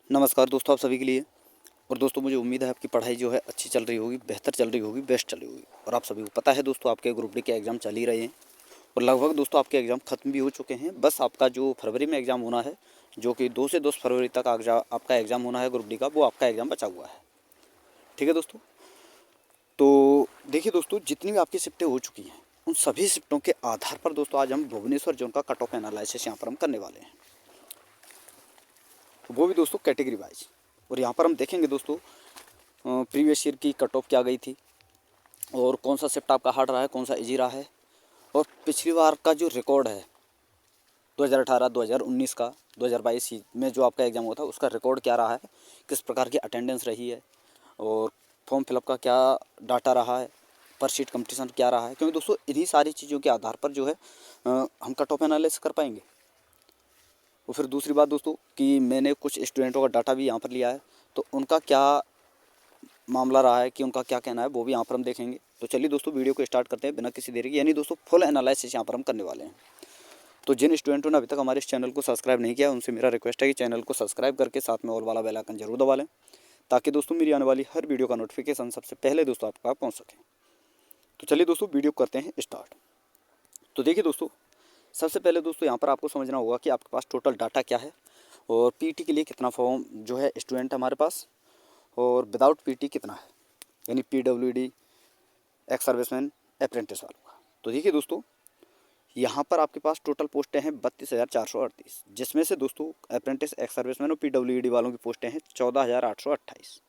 नमस्कार दोस्तों, आप सभी के लिए। और दोस्तों, मुझे उम्मीद है आपकी पढ़ाई जो है अच्छी चल रही होगी, बेहतर चल रही होगी, बेस्ट चल रही होगी। और आप सभी को पता है दोस्तों, आपके ग्रुप डी के एग्ज़ाम चल ही रहे हैं और लगभग दोस्तों आपके एग्ज़ाम ख़त्म भी हो चुके हैं। बस आपका जो फरवरी में एग्ज़ाम होना है, जो कि 2 से 10 फरवरी तक आपका एग्ज़ाम होना है ग्रुप डी का, वो आपका एग्ज़ाम बचा हुआ है। ठीक है दोस्तों। तो देखिए दोस्तों, जितनी भी आपकी शिफ्टें हो चुकी हैं, उन सभी शिफ्टों के आधार पर दोस्तों आज हम भुवनेश्वर जोन का कट ऑफ एनालिसिस यहाँ पर हम करने वाले हैं, वो भी दोस्तों कैटेगरी वाइज। और यहाँ पर हम देखेंगे दोस्तों प्रीवियस ईयर की कट ऑफ क्या गई थी और कौन सा शिफ्ट आपका हार्ड रहा है, कौन सा इजी रहा है। और पिछली बार का जो रिकॉर्ड है 2018, 2019 का, 2022 में जो आपका एग्ज़ाम हुआ था, उसका रिकॉर्ड क्या रहा है, किस प्रकार की अटेंडेंस रही है और फॉर्म फिलअप का क्या डाटा रहा है, पर सीट कंपटीशन क्या रहा है। क्योंकि दोस्तों इन्हीं सारी चीज़ों के आधार पर जो है हम कट ऑफ एनालिसिस कर पाएंगे। और फिर दूसरी बात दोस्तों कि मैंने कुछ स्टूडेंटों का डाटा भी यहाँ पर लिया है, तो उनका क्या मामला रहा है, कि उनका क्या कहना है, वो भी यहाँ पर हम देखेंगे। तो चलिए दोस्तों, वीडियो को स्टार्ट करते हैं बिना किसी देरी के। यानी दोस्तों फुल एनालिसिस यहाँ पर हम करने वाले हैं। तो जिन स्टूडेंटों ने अभी तक हमारे इस चैनल को सब्सक्राइब नहीं किया, उनसे मेरा रिक्वेस्ट है कि चैनल को सब्सक्राइब करके साथ में ऑल वाला बेल आइकन जरूर दबा लें, ताकि दोस्तों मेरी आने वाली हर वीडियो का नोटिफिकेशन सबसे पहले दोस्तों आप पास पहुँच सके। तो चलिए दोस्तों, वीडियो करते हैं स्टार्ट। तो देखिए दोस्तों, सबसे पहले दोस्तों यहाँ पर आपको समझना होगा कि आपके पास टोटल डाटा क्या है और पीटी के लिए कितना फॉर्म जो है स्टूडेंट हमारे पास, और विदाउट पीटी कितना है, यानी पीडब्ल्यूडी, एक्स सर्विसमैन, अप्रेंटिस वालों का। तो देखिए दोस्तों, यहाँ पर आपके पास टोटल पोस्टें हैं 32,438, जिसमें से दोस्तों अप्रेंटिस, एक्स सर्विसमैन और पीडब्ल्यूडी वालों की पोस्टें हैं 14,828।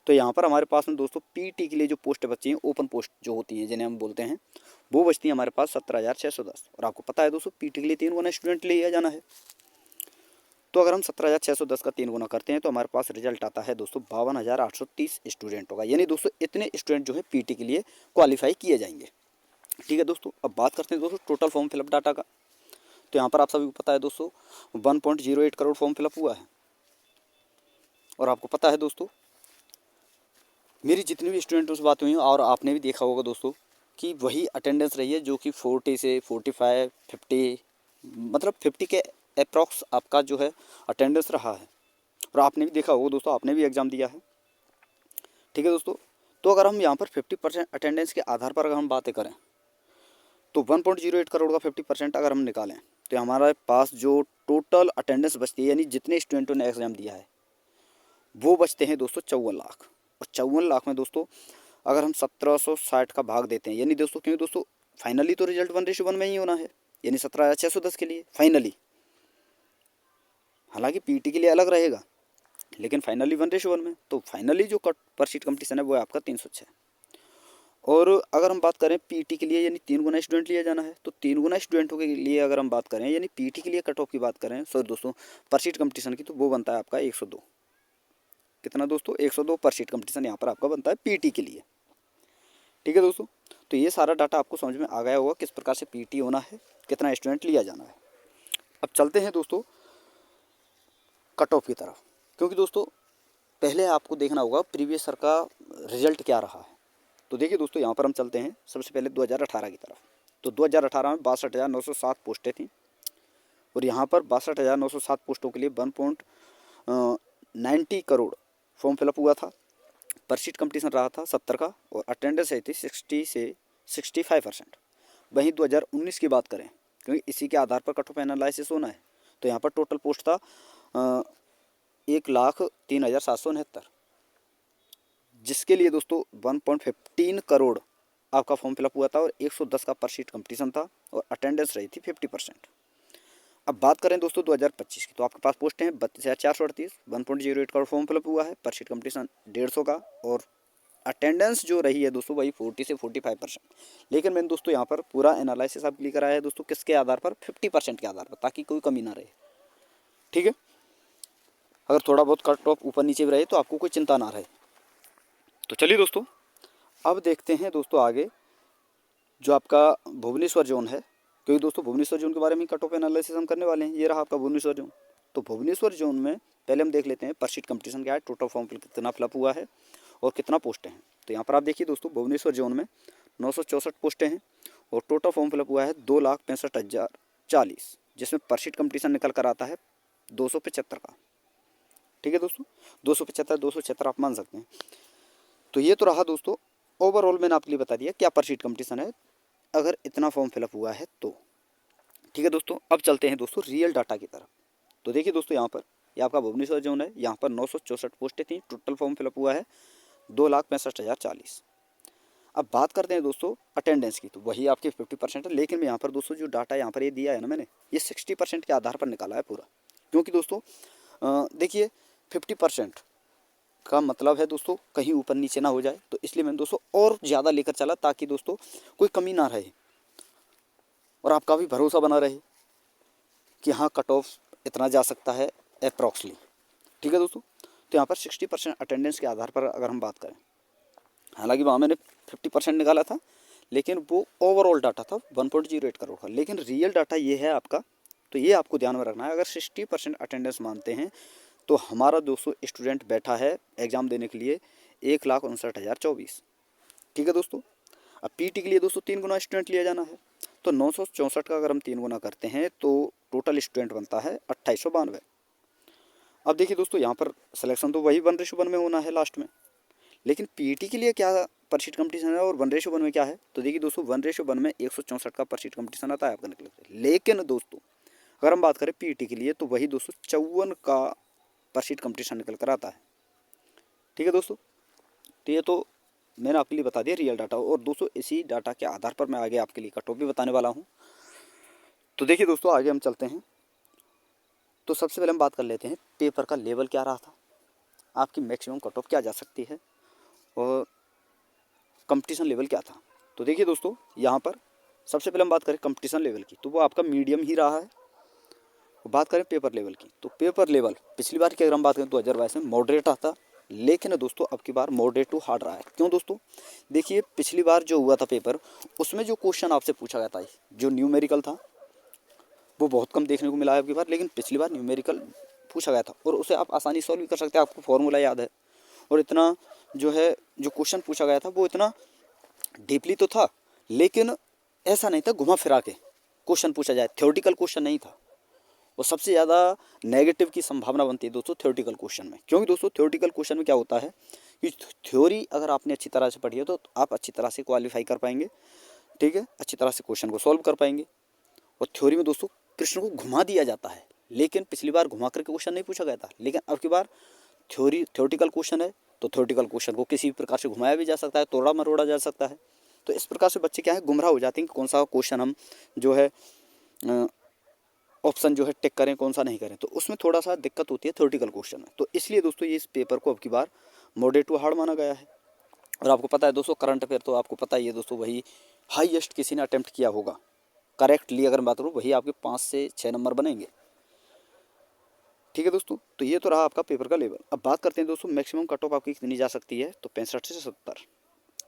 तो यहाँ पर हमारे पास में दोस्तों पीटी के लिए जो पोस्टें बची हैं, ओपन पोस्ट जो होती हैं जिन्हें हम बोलते हैं, वो बचती हैं हमारे पास 17,610। और आपको पता है दोस्तों, पीटी के लिए 3 गुना स्टूडेंट लिया जाना है। तो अगर हम 17,610 का 3 गुना करते हैं तो हमारे पास रिजल्ट आता है दोस्तों 52,830 स्टूडेंटों का। यानी दोस्तों इतने स्टूडेंट जो है पीटी के लिए क्वालिफाई किए जाएंगे। ठीक है दोस्तों, अब बात करते हैं दोस्तों टोटल फॉर्म फिलअप डाटा का। तो यहाँ पर आप सभी को पता है दोस्तों 1.08 करोड़ फॉर्म फिलअप हुआ है। और आपको पता है दोस्तों, मेरी जितनी भी स्टूडेंटों से बात हुई और आपने भी देखा होगा दोस्तों, कि वही अटेंडेंस रही है जो कि 40 से 45, 50, मतलब 50 के अप्रॉक्स आपका जो है अटेंडेंस रहा है। और आपने भी देखा होगा दोस्तों, आपने भी एग्ज़ाम दिया है। ठीक है दोस्तों। तो अगर हम यहाँ पर 50% अटेंडेंस के आधार पर अगर हम बातें करें, तो 1.08 करोड़ का 50% अगर हम निकालें, तो हमारे पास जो टोटल अटेंडेंस बचती है, यानी जितने स्टूडेंटों ने एग्ज़ाम दिया है, वो बचते हैं दोस्तों 54 लाख। और 54 लाख में दोस्तों अगर हम 1760 का भाग देते हैं, यानी दोस्तों, क्योंकि दोस्तों फाइनली तो रिजल्ट 1:1 में ही होना है, यानी 17,610 के लिए फाइनली। हालांकि पीटी के लिए अलग रहेगा, लेकिन फाइनली 1:1 में। तो फाइनली जो कट पर सीट कंपटीशन है वो है आपका 306। और अगर हम बात करें पीटी के लिए, यानी 3 गुना स्टूडेंट लिया जाना है, तो 3 गुना स्टूडेंटों के लिए अगर हम बात करें, यानी पीटी के लिए कट ऑफ की बात करें, सॉरी दोस्तों, पर सीट कंपटीशन की, तो वो बनता है आपका 102। कितना दोस्तों? 102 पर सीट कंपटीशन यहाँ पर आपका बनता है पीटी के लिए। ठीक है दोस्तों। तो ये सारा डाटा आपको समझ में आ गया होगा किस प्रकार से पीटी होना है, कितना स्टूडेंट लिया जाना है। अब चलते हैं दोस्तों कट ऑफ की तरफ, क्योंकि दोस्तों पहले आपको देखना होगा प्रीवियस ईयर का रिजल्ट क्या रहा है। तो देखिए दोस्तों, यहाँ पर हम चलते हैं सबसे पहले 2018 की तरफ। तो 2018 में 62,907 पोस्टें थी, और यहाँ पर 62,907 पोस्टों के लिए 1.90 करोड़ फॉर्म फिलअप हुआ था। पर सीट कंपटीशन रहा था 70 का, और अटेंडेंस आई थी 60 से 65%। वहीं 2019 की बात करें, क्योंकि इसी के आधार पर कट ऑफ एनालिसिस होना है, तो यहाँ पर टोटल पोस्ट था 1,03,769, जिसके लिए दोस्तों 1.15 करोड़ आपका फॉर्म फिलअप हुआ था, और 110 का पर सीट कंपटीशन था, और अटेंडेंस रही थी 50%। अब बात करें दोस्तों 2025 की, तो आपके पास पोस्टें हैं 32,438, 1.08 करोड़ फॉर्म फिलअप हुआ है, पर सीट कंपटीशन 150 का, और अटेंडेंस जो रही है दोस्तों वही 40 से 45%। लेकिन मैंने दोस्तों यहाँ पर पूरा एनालिसिस आपके लिए कराया है दोस्तों, किसके आधार पर? 50% के आधार पर, ताकि कोई कमी ना रहे। ठीक है, अगर थोड़ा बहुत कट ऑफ ऊपर नीचे भी रहे तो आपको कोई चिंता ना रहे। तो चलिए दोस्तों, अब देखते हैं दोस्तों आगे जो आपका भुवनेश्वर जोन है, क्योंकि दोस्तों भुवनेश्वर जोन के बारे में कट ऑफ एनालिसिस हम करने वाले हैं। ये रहा आपका भुवनेश्वर जोन। तो भुवनेश्वर जोन में पहले हम देख लेते हैं पर सीट कंपटीशन क्या है, टोटल फॉर्म कितना फिलअप हुआ है और कितना पोस्टें हैं। तो यहाँ पर आप देखिए दोस्तों, भुवनेश्वर जोन में 964 पोस्टें हैं, और टोटल फॉर्म फिलअप हुआ है 2,65,040, जिसमें पर सीट कंपटीशन निकल कर आता है 275 का। ठीक है दोस्तों, 275 276 आप मान सकते हैं। तो ये तो रहा दोस्तों ओवरऑल, मैंने आपके लिए बता दिया क्या पर सीट कंपटीशन है अगर इतना फॉर्म फिलअप हुआ है तो। ठीक है दोस्तों, अब चलते हैं दोस्तों रियल डाटा की तरफ। तो देखिए दोस्तों, यहाँ पर ये आपका भुवनेश्वर जोन है, यहाँ पर 964 पोस्टें थी, टोटल फॉर्म फिलअप हुआ है 2,65,040। अब बात करते हैं दोस्तों अटेंडेंस की, तो वही आपकी 50% है, लेकिन मैं यहाँ पर दोस्तों जो डाटा यहाँ पर ये दिया है ना मैंने, ये 60% के आधार पर निकाला है पूरा। क्योंकि दोस्तों देखिए 50% का मतलब है दोस्तों कहीं ऊपर नीचे ना हो जाए, तो इसलिए मैंने दोस्तों और ज़्यादा लेकर चला ताकि दोस्तों कोई कमी ना रहे और आपका भी भरोसा बना रहे कि हाँ कट ऑफ इतना जा सकता है अप्रॉक्सली। ठीक है दोस्तों, तो यहाँ पर 60% अटेंडेंस के आधार पर अगर हम बात करें, हालांकि वहाँ मैंने 50% निकाला था, लेकिन वो ओवरऑल डाटा था 1.08 करोड़ का। लेकिन रियल डाटा ये है आपका, तो ये आपको ध्यान में रखना है। अगर 60% अटेंडेंस मानते हैं तो हमारा दोस्तों स्टूडेंट बैठा है एग्ज़ाम देने के लिए 1,59,024। ठीक है दोस्तों, अब पीटी के लिए दोस्तों 3 गुना स्टूडेंट लिया जाना है, तो 964 का अगर हम 3 गुना करते हैं तो टोटल स्टूडेंट बनता है 2892। अब देखिए दोस्तों, यहाँ पर सिलेक्शन तो वही 1:1 में होना है लास्ट में, लेकिन पीटी के लिए क्या पर सीट कंपटीशन है और 1:1 में क्या है, तो देखिए दोस्तों 1:1 में 164 का पर सीट कंपटीशन आता है आपका निकल के। लेकिन दोस्तों अगर हम बात करें पीटी के लिए तो वही दोस्तों 54 का पर सीट कंपटीशन निकल कर आता है। ठीक है दोस्तों, तो ये तो मैंने आपके लिए बता दिया रियल डाटा, और दोस्तों इसी डाटा के आधार पर मैं आगे आपके लिए कट ऑफ भी बताने वाला हूँ। तो देखिए दोस्तों आगे हम चलते हैं। तो सबसे पहले हम बात कर लेते हैं पेपर का लेवल क्या रहा था, आपकी मैक्सिमम कट ऑफ क्या जा सकती है और कंपटीशन लेवल क्या था। तो देखिए दोस्तों, यहाँ पर सबसे पहले हम बात करें कंपटीशन लेवल की, तो वो आपका मीडियम ही रहा है। बात करें पेपर लेवल की, तो पेपर लेवल पिछली बार की अगर हम बात करें 2022 में मॉडरेट आता, लेकिन दोस्तों अब की बार मॉडरेट टू हार्ड रहा है। क्यों दोस्तों, देखिए पिछली बार जो हुआ था पेपर, उसमें जो क्वेश्चन आपसे पूछा गया था जो न्यूमेरिकल था वो बहुत कम देखने को मिला है अब की बार। लेकिन पिछली बार न्यूमेरिकल पूछा गया था और उसे आप आसानी सॉल्व भी कर सकते हैं, आपको फॉर्मूला याद है। और इतना जो है जो क्वेश्चन पूछा गया था वो इतना डीपली तो था, लेकिन ऐसा नहीं था घुमा फिरा के क्वेश्चन पूछा जाए, थ्योरेटिकल क्वेश्चन नहीं था। और सबसे ज़्यादा नेगेटिव की संभावना बनती है दोस्तों थ्योरेटिकल क्वेश्चन में, क्योंकि दोस्तों थ्योरेटिकल क्वेश्चन में क्या होता है कि थ्योरी अगर आपने अच्छी तरह से पढ़ी है तो आप अच्छी तरह से क्वालिफाई कर पाएंगे। ठीक है, अच्छी तरह से क्वेश्चन को सॉल्व कर पाएंगे। और थ्योरी में दोस्तों प्रश्न को घुमा दिया जाता है, लेकिन पिछली बार घुमा करके क्वेश्चन नहीं पूछा गया था, लेकिन अब की बार थ्योरेटिकल क्वेश्चन है तो थ्योरेटिकल क्वेश्चन को किसी भी प्रकार से घुमाया भी जा सकता है, तोड़ा मरोड़ा जा सकता है। तो इस प्रकार से बच्चे क्या है गुमराह हो जाते हैं कि कौन सा क्वेश्चन हम जो है ऑप्शन जो है टिक करें, कौन सा नहीं करें, तो उसमें थोड़ा सा दिक्कत होती है थ्योरेटिकल क्वेश्चन में। तो इसलिए दोस्तों ये इस पेपर को अब की बार मॉडरेट टू हार्ड माना गया है। और आपको पता है दोस्तों करंट अफेयर तो आपको पता ही है दोस्तों, वही हाईएस्ट किसी ने अटेम्प्ट किया होगा करेक्टली अगर मैं बात करूँ, वही आपके 5 से 6 नंबर बनेंगे। ठीक है दोस्तों, तो ये तो रहा आपका पेपर का लेवल। अब बात करते हैं दोस्तों मैक्सिमम कट ऑफ आपकी कितनी जा सकती है, तो 65 से 70,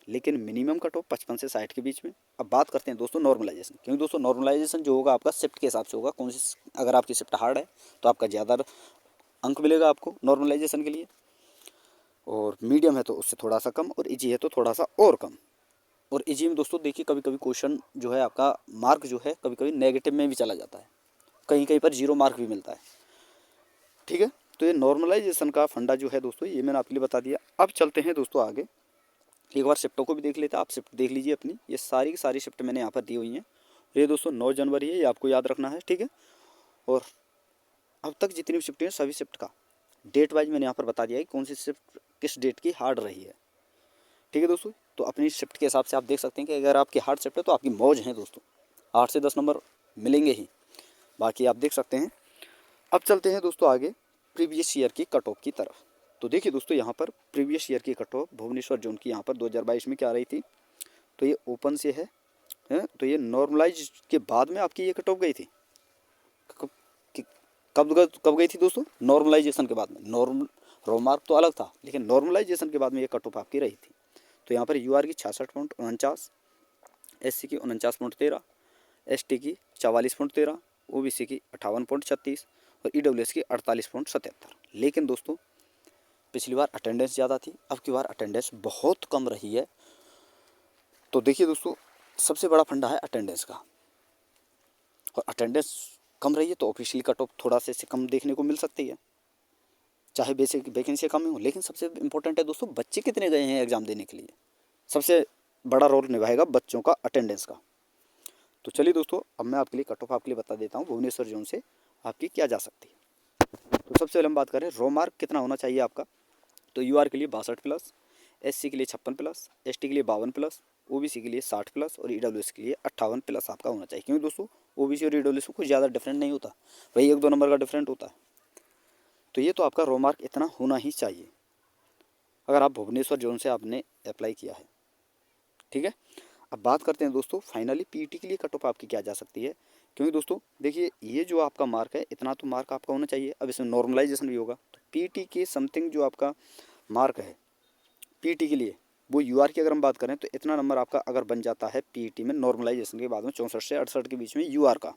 लेकिन मिनिमम कट ऑफ 55 से 60 के बीच में। अब बात करते हैं दोस्तों नॉर्मलाइजेशन, क्योंकि दोस्तों नॉर्मलाइजेशन जो होगा आपका शिफ्ट के हिसाब से होगा, कौन सी अगर आपकी शिफ्ट हार्ड है तो आपका ज़्यादा अंक मिलेगा आपको नॉर्मलाइजेशन के लिए, और मीडियम है तो उससे थोड़ा सा कम, और ईजी है तो थोड़ा सा और कम। और ईजी में दोस्तों देखिए कभी कभी क्वेश्चन जो है आपका मार्क जो है कभी कभी नेगेटिव में भी चला जाता है, कहीं कहीं पर 0 मार्क भी मिलता है। ठीक है, तो ये नॉर्मलाइजेशन का फंडा जो है दोस्तों ये मैंने आपके लिए बता दिया। अब चलते हैं दोस्तों आगे, एक बार शिफ्टों को भी देख लेते हैं। आप शिफ्ट देख लीजिए अपनी, ये सारी की सारी शिफ्ट मैंने यहाँ पर दी हुई हैं। ये दोस्तों 9 जनवरी है, ये आपको याद रखना है। ठीक है, और अब तक जितनी भी शिफ्टें हैं सभी शिफ्ट का डेट वाइज मैंने यहाँ पर बता दिया है कौन सी शिफ्ट किस डेट की हार्ड रही है। ठीक है दोस्तों, तो अपनी शिफ्ट के हिसाब से आप देख सकते हैं कि अगर आपकी हार्ड शिफ्ट है तो आपकी मौज है दोस्तों, 8 से 10 नंबर मिलेंगे ही, बाकी आप देख सकते हैं। अब चलते हैं दोस्तों आगे प्रीवियस ईयर की कट ऑफ की तरफ। तो देखिए दोस्तों यहाँ पर प्रीवियस ईयर की कट ऑफ भुवनेश्वर जोन की यहाँ पर 2022 में क्या आ रही थी, तो ये ओपन से है तो ये नॉर्मलाइज के बाद में आपकी ये कट ऑफ गई थी। कब गई थी दोस्तों, नॉर्मलाइजेशन के बाद में। रो मार्क तो अलग था, लेकिन नॉर्मलाइजेशन के बाद में ये कट ऑफ आपकी रही थी। तो यहाँ पर यूआर की 66.49, एससी की 49.13, एसटी की 44.13, ओबीसी की 58.36 और ईडब्ल्यूएस की 48.77। लेकिन दोस्तों पिछली बार अटेंडेंस ज़्यादा थी, अब की बार अटेंडेंस बहुत कम रही है। तो देखिए दोस्तों सबसे बड़ा फंडा है अटेंडेंस का, और अटेंडेंस कम रही है तो ऑफिशियली कट ऑफ थोड़ा से कम देखने को मिल सकती है। चाहे बेसिक वैकेंसी कम हो, लेकिन सबसे इम्पोर्टेंट है दोस्तों बच्चे कितने गए हैं एग्ज़ाम देने के लिए, सबसे बड़ा रोल निभाएगा बच्चों का अटेंडेंस का। तो चलिए दोस्तों, अब मैं आपके लिए कट ऑफ आपके लिए बता देता हूँ भुवनेश्वर जोन से आपकी क्या जा सकती है। तो सबसे पहले हम बात करें रो मार्क कितना होना चाहिए आपका। तो यूआर के लिए 62 प्लस, एससी के लिए 56 प्लस, एसटी के लिए 52 प्लस, ओबीसी के लिए 60 प्लस और ईडब्ल्यूएस के लिए 58 प्लस आपका होना चाहिए। क्योंकि दोस्तों ओबीसी और ईडब्ल्यूएस में कुछ ज़्यादा डिफरेंट नहीं होता, वही 1-2 नंबर का डिफरेंट होता है। तो ये तो आपका रो मार्क इतना होना ही चाहिए अगर आप भुवनेश्वर जोन से आपने अप्लाई किया है, ठीक है। अब बात करते हैं दोस्तों फाइनली पीईटी के लिए कट ऑफ आपकी क्या जा सकती है। क्योंकि दोस्तों देखिए ये जो आपका मार्क है इतना तो मार्क आपका होना चाहिए, अब इसमें नॉर्मलाइजेशन भी होगा। तो पीईटी के समथिंग जो आपका मार्क है पीईटी के लिए, वो यूआर की अगर हम बात करें तो इतना नंबर आपका अगर बन जाता है पीईटी में नॉर्मलाइजेशन के बाद में 64 से 68 के बीच में यूआर का,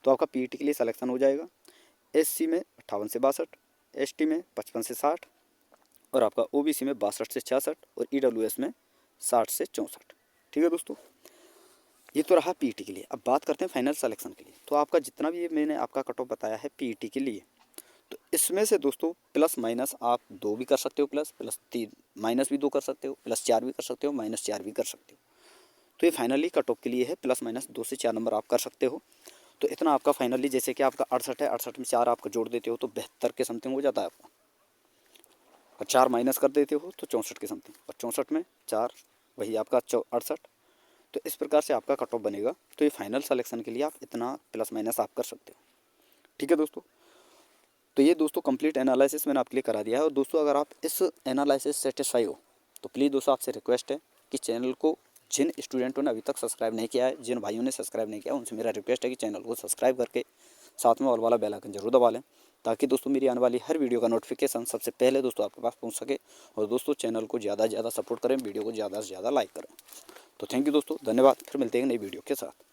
तो आपका पीईटी के लिए सिलेक्शन हो जाएगा। एससी में 58 से 62, एसटी में 55 से 60 और आपका ओबीसी में 62 से 66 और ईडब्ल्यूएस में 60 से 64। ठीक है दोस्तों, ये तो रहा पीईटी के लिए। अब बात करते हैं फाइनल सिलेक्शन के लिए। तो आपका जितना भी मैंने आपका कट ऑफ बताया है पीईटी के लिए, तो इसमें से दोस्तों प्लस माइनस आप 2 भी कर सकते हो, प्लस प्लस 3 माइनस भी 2 कर सकते हो, प्लस 4 भी कर सकते हो, माइनस 4 भी कर सकते हो। तो ये फाइनली कट ऑफ के लिए है, प्लस माइनस 2 से 4 नंबर आप कर सकते हो। तो इतना आपका फाइनली, जैसे कि आपका 68 है, 68 में 4 आपको जोड़ देते हो तो 72 के समथिंग हो जाता है आपका, और 4 माइनस कर देते हो तो 64 के समथिंग, और 64 में 4 वही आपका 68। तो इस प्रकार से आपका कट ऑफ बनेगा। तो ये फाइनल सिलेक्शन के लिए आप इतना प्लस माइनस आप कर सकते हो। ठीक है दोस्तों, तो ये दोस्तों कंप्लीट एनालिसिस मैंने आपके लिए करा दिया है। और दोस्तों अगर आप इस एनालिसिस सेटिस्फाई हो तो प्लीज़ दोस्तों आपसे रिक्वेस्ट है कि चैनल को, जिन स्टूडेंटों ने अभी तक सब्सक्राइब नहीं किया है, जिन भाइयों ने सब्सक्राइब नहीं किया, उनसे मेरा रिक्वेस्ट है कि चैनल को सब्सक्राइब करके साथ में ऑल वाला बेल आइकन जरूर दबा लें, ताकि दोस्तों मेरी आने वाली हर वीडियो का नोटिफिकेशन सबसे पहले दोस्तों आपके पास पहुंच सके। और दोस्तों चैनल को ज़्यादा से ज़्यादा सपोर्ट करें, वीडियो को ज़्यादा से ज़्यादा लाइक करें। तो थैंक यू दोस्तों, धन्यवाद। फिर मिलते हैं नई वीडियो के साथ।